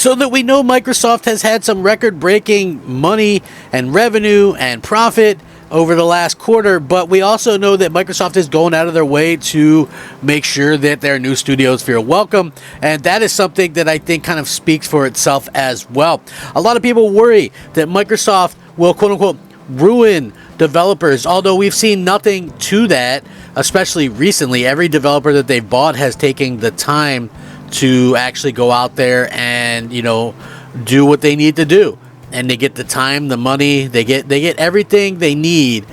so that we know Microsoft has had some record-breaking money and revenue and profit over the last quarter, but we also know that Microsoft is going out of their way to make sure that their new studios feel welcome, and that is something that I think kind of speaks for itself as well. A lot of people worry that Microsoft will, quote-unquote, ruin developers, although we've seen nothing to that, especially recently. Every developer that they've bought has taken the time to actually go out there and, do what they need to do. And they get the time, the money, they get everything they need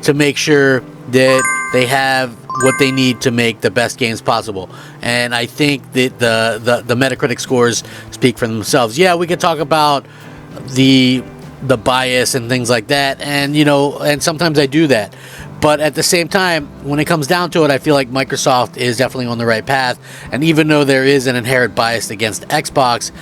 to make sure that they have what they need to make the best games possible. And I think that the Metacritic scores speak for themselves. Yeah, we could talk about the bias and things like that, and and sometimes I do that. But at the same time, when it comes down to it, I feel like Microsoft is definitely on the right path. And even though there is an inherent bias against Xbox,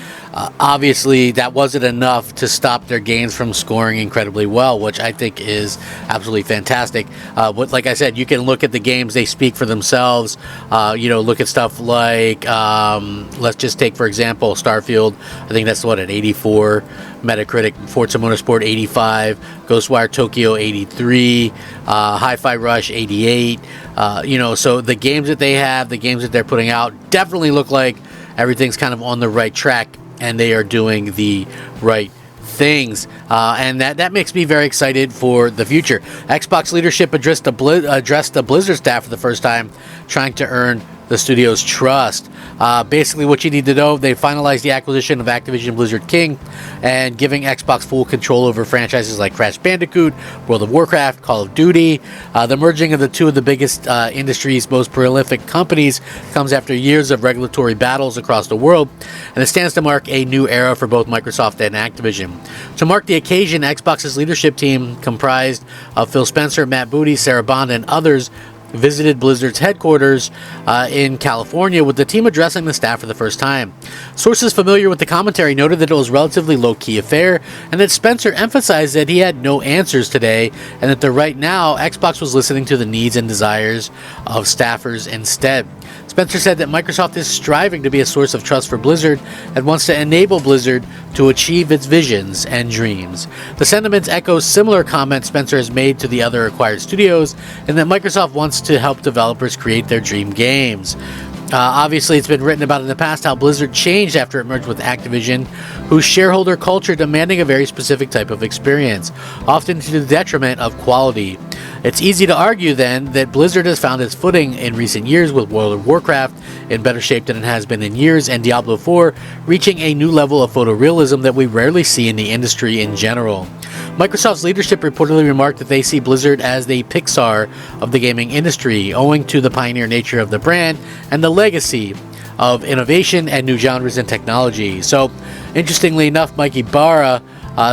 obviously that wasn't enough to stop their games from scoring incredibly well, which I think is absolutely fantastic. But like I said, you can look at the games, they speak for themselves. Look at stuff like, let's just take, for example, Starfield. I think that's an 84. Metacritic, Forza Motorsport 85, Ghostwire Tokyo 83, Hi-Fi Rush 88. So the games that they have, the games that they're putting out, definitely look like everything's kind of on the right track and they are doing the right things, and that makes me very excited for the future. Xbox leadership addressed the Blizzard staff for the first time, trying to earn the studio's trust. Basically, what you need to know, they finalized the acquisition of Activision Blizzard King and giving Xbox full control over franchises like Crash Bandicoot, World of Warcraft, Call of Duty. The merging of the two of the biggest industry's most prolific companies comes after years of regulatory battles across the world, and it stands to mark a new era for both Microsoft and Activision. To mark the occasion, Xbox's leadership team, comprised of Phil Spencer, Matt Booty, Sarah Bond, and others, visited Blizzard's headquarters in California, with the team addressing the staff for the first time. Sources familiar with the commentary noted that it was a relatively low-key affair, and that Spencer emphasized that he had no answers today, and that right now Xbox was listening to the needs and desires of staffers instead. Spencer said that Microsoft is striving to be a source of trust for Blizzard and wants to enable Blizzard to achieve its visions and dreams. The sentiments echo similar comments Spencer has made to the other acquired studios, and that Microsoft wants to help developers create their dream games. Obviously, it's been written about in the past how Blizzard changed after it merged with Activision, whose shareholder culture demanding a very specific type of experience, often to the detriment of quality. It's easy to argue, then, that Blizzard has found its footing in recent years, with World of Warcraft in better shape than it has been in years, and Diablo 4 reaching a new level of photorealism that we rarely see in the industry in general. Microsoft's leadership reportedly remarked that they see Blizzard as the Pixar of the gaming industry, owing to the pioneer nature of the brand and the legacy of innovation and new genres and technology. So, interestingly enough, Mikey Barra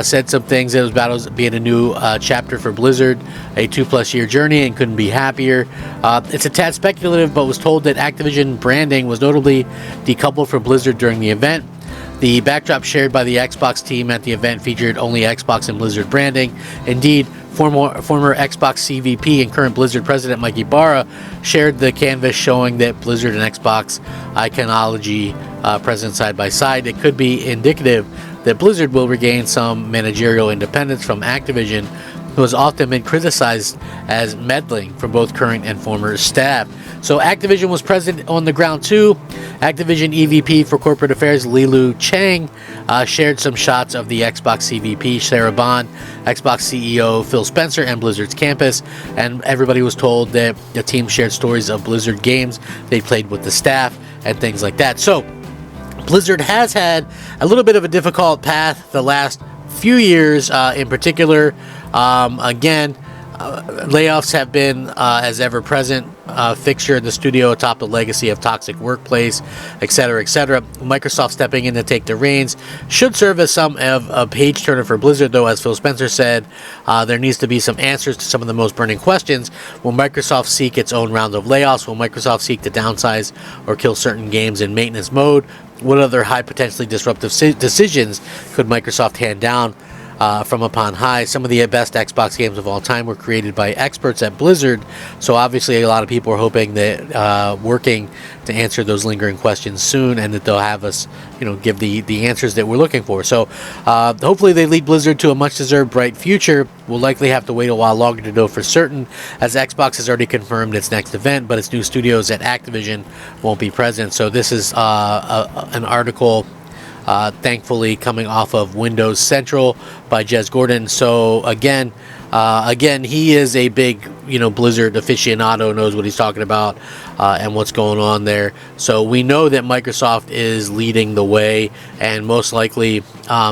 said some things that was about being a new chapter for Blizzard, a 2+ year journey, and couldn't be happier. It's a tad speculative, but was told that Activision branding was notably decoupled from Blizzard during the event. The backdrop shared by the Xbox team at the event featured only Xbox and Blizzard branding. Indeed, former Xbox CVP and current Blizzard president Mikey Barra shared the canvas showing that Blizzard and Xbox iconology present side by side. It could be indicative that Blizzard will regain some managerial independence from Activision, who has often been criticized as meddling from both current and former staff. So Activision was present on the ground too. Activision EVP for Corporate Affairs Lilu Chang shared some shots of the Xbox CVP Sarah Bond, Xbox CEO Phil Spencer, and Blizzard's campus, and everybody was told that the team shared stories of Blizzard games they played with the staff and things like that. So Blizzard has had a little bit of a difficult path the last few years, in particular. Layoffs have been as ever present fixture in the studio atop the legacy of toxic workplace, etc., etc. Microsoft stepping in to take the reins should serve as some of a page turner for Blizzard, though, as Phil Spencer said, there needs to be some answers to some of the most burning questions. Will Microsoft seek its own round of layoffs? Will Microsoft seek to downsize or kill certain games in maintenance mode? What other high potentially disruptive decisions could Microsoft hand down? from upon high. Some of the best Xbox games of all time were created by experts at Blizzard, so obviously a lot of people are hoping that working to answer those lingering questions soon, and that they'll have us, give the answers that we're looking for. So hopefully they lead Blizzard to a much-deserved bright future. We'll likely have to wait a while longer to know for certain, as Xbox has already confirmed its next event, but its new studios at Activision won't be present. So this is an article, thankfully, coming off of Windows Central by Jez Gordon. So again, he is a big, Blizzard aficionado, knows what he's talking about and what's going on there. So we know that Microsoft is leading the way, and most likely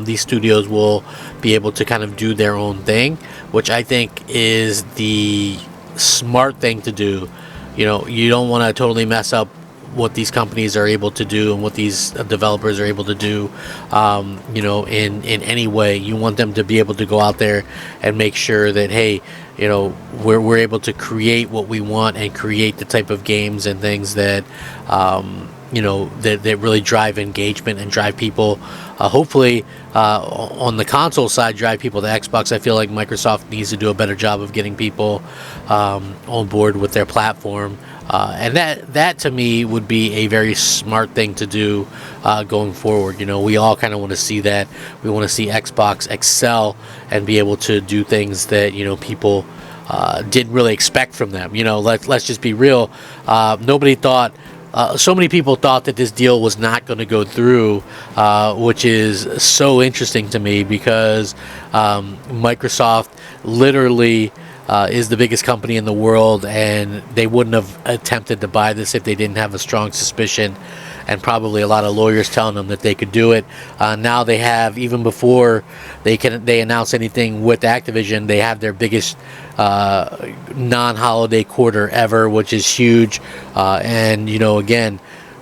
these studios will be able to kind of do their own thing, which I think is the smart thing to do. You don't want to totally mess up what these companies are able to do and what these developers are able to do, in any way. You want them to be able to go out there and make sure that, hey, we're able to create what we want and create the type of games and things that, that really drive engagement and drive people, hopefully, on the console side, drive people to Xbox. I feel like Microsoft needs to do a better job of getting people on board with their platform. And that to me would be a very smart thing to do going forward. We all kind of want to see that. We want to see Xbox excel and be able to do things that people didn't really expect from them. Let's just be real. Nobody thought. So many people thought that this deal was not going to go through, which is so interesting to me, because Microsoft literally is the biggest company in the world, and they wouldn't have attempted to buy this if they didn't have a strong suspicion, and probably a lot of lawyers telling them that they could do it. Now they have, even before they announce anything with Activision, they have their biggest non-holiday quarter ever, which is huge. And again,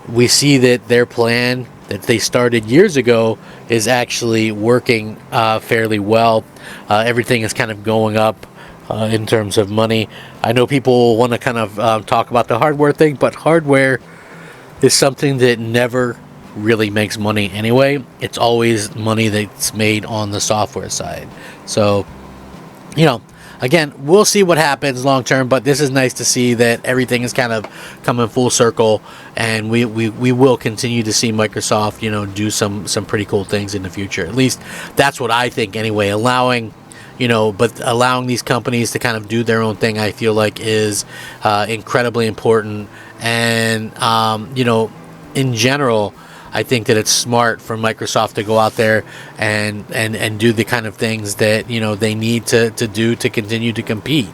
we see that their plan that they started years ago is actually working fairly well. Everything is kind of going up in terms of money. I know people want to kind of talk about the hardware thing, but hardware is something that never really makes money anyway. It's always money that's made on the software side. So, again, we'll see what happens long term, but this is nice to see that everything is kind of coming full circle, and we will continue to see Microsoft, do some pretty cool things in the future. At least that's what I think anyway. Allowing these companies to kind of do their own thing, I feel like is incredibly important. And, in general, I think that it's smart for Microsoft to go out there and do the kind of things that, they need to do to continue to compete.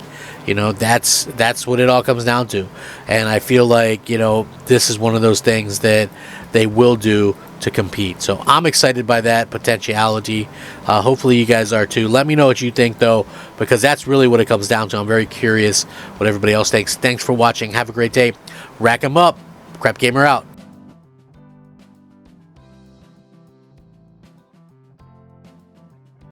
That's what it all comes down to. And I feel like, this is one of those things that they will do to compete. So I'm excited by that potentiality. Hopefully you guys are too. Let me know what you think, though, because that's really what it comes down to. I'm very curious what everybody else thinks. Thanks for watching. Have a great day. Rack 'em up. Crap Gamer out.